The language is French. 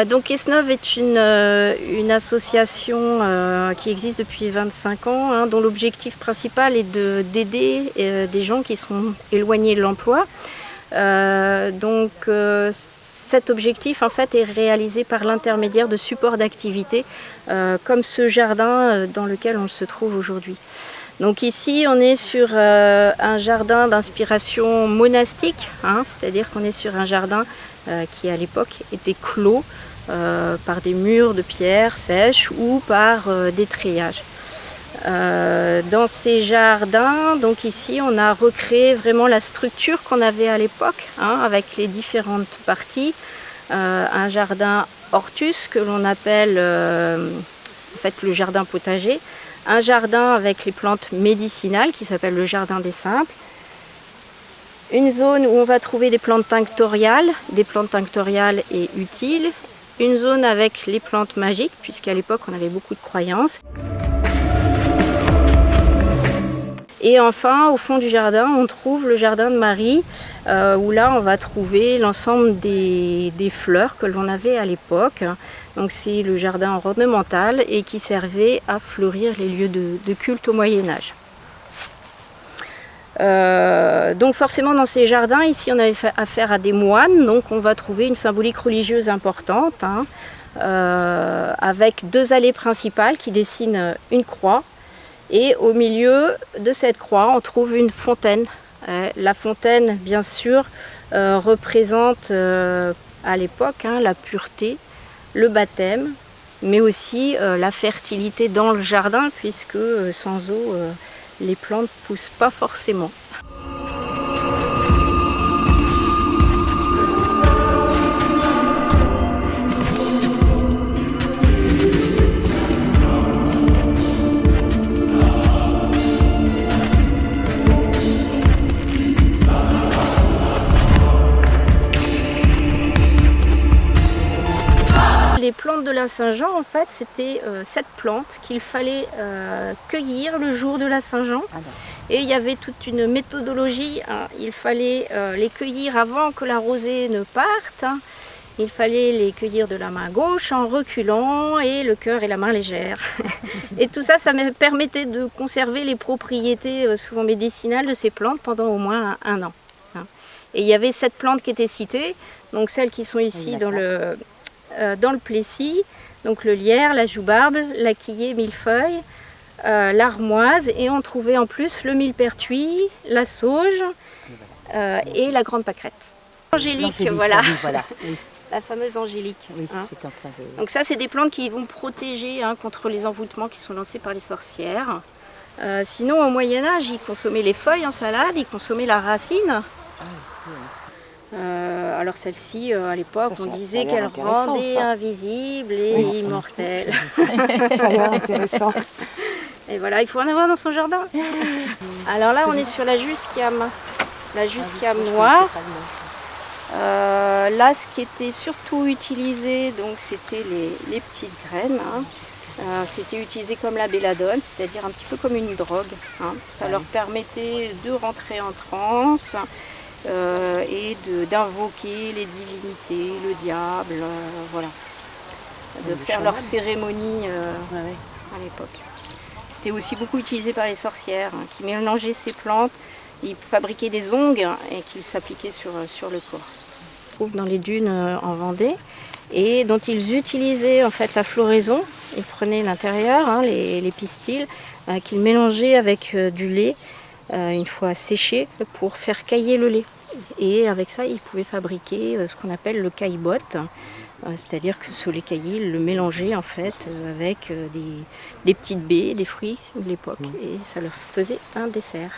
Donc Esnov est une association qui existe depuis 25 ans, hein, dont l'objectif principal est d'aider des gens qui sont éloignés de l'emploi. Cet objectif en fait est réalisé par l'intermédiaire de supports d'activité comme ce jardin dans lequel on se trouve aujourd'hui. Donc ici on est sur un jardin d'inspiration monastique, hein, c'est-à-dire qu'on est sur un jardin qui à l'époque était clos par des murs de pierre sèches ou par des treillages. Dans ces jardins, donc ici on a recréé vraiment la structure qu'on avait à l'époque, hein, avec les différentes parties. Un jardin hortus que l'on appelle en fait le jardin potager, un jardin avec les plantes médicinales qui s'appelle le jardin des simples, une zone où on va trouver des plantes tinctoriales et utiles, une zone avec les plantes magiques, puisqu'à l'époque on avait beaucoup de croyances. Et enfin, au fond du jardin, on trouve le jardin de Marie, où là on va trouver l'ensemble des fleurs que l'on avait à l'époque. Donc c'est le jardin ornemental et qui servait à fleurir les lieux de culte au Moyen-Âge. Donc forcément dans ces jardins, ici on avait affaire à des moines, donc on va trouver une symbolique religieuse importante, hein, avec deux allées principales qui dessinent une croix, et au milieu de cette croix on trouve une fontaine. La fontaine bien sûr représente à l'époque la pureté, le baptême, mais aussi la fertilité dans le jardin, puisque sans eau les plantes ne poussent pas forcément. Les plantes de la Saint-Jean, en fait, c'était cette plante qu'il fallait cueillir le jour de la Saint-Jean. Et il y avait toute une méthodologie, hein. Il fallait les cueillir avant que la rosée ne parte. Hein. Il fallait les cueillir de la main gauche en reculant et le cœur et la main légère. Et tout ça, ça me permettait de conserver les propriétés souvent médicinales de ces plantes pendant au moins un an. Hein. Et il y avait 7 plantes qui étaient citées, donc celles qui sont ici dans le Plessis, donc le lierre, la joubarbe, l'aquillet, millefeuille, l'armoise, et on trouvait en plus le millepertuis, la sauge et la grande pâquerette. Angélique, voilà. Oui. La fameuse angélique. Oui, hein. Donc ça, c'est des plantes qui vont protéger contre les envoûtements qui sont lancés par les sorcières. Sinon, au Moyen-Âge, ils consommaient les feuilles en salade, ils consommaient la racine. Alors celle-ci, à l'époque, on disait qu'elle rendait invisible et immortelle. Ça a l'air intéressant. Et voilà, il faut en avoir dans son jardin. Alors là, on est sur la jusquiame noire. Là, ce qui était surtout utilisé, donc c'était les petites graines. Hein. C'était utilisé comme la belladone, c'est-à-dire un petit peu comme une drogue. Hein. Ça leur permettait de rentrer en transe. Et d'invoquer les divinités, le diable, voilà, de faire leur cérémonie à l'époque. C'était aussi beaucoup utilisé par les sorcières qui mélangeaient ces plantes, ils fabriquaient des ongles et qu'ils s'appliquaient sur le corps. On trouve dans les dunes en Vendée et dont ils utilisaient en fait la floraison. Ils prenaient l'intérieur, les pistils, qu'ils mélangeaient avec du lait. Une fois séché pour faire cailler le lait. Et avec ça, ils pouvaient fabriquer ce qu'on appelle le caillebotte, c'est-à-dire que ce lait caillé, ils le mélangeaient en fait avec des petites baies, des fruits de l'époque, et ça leur faisait un dessert.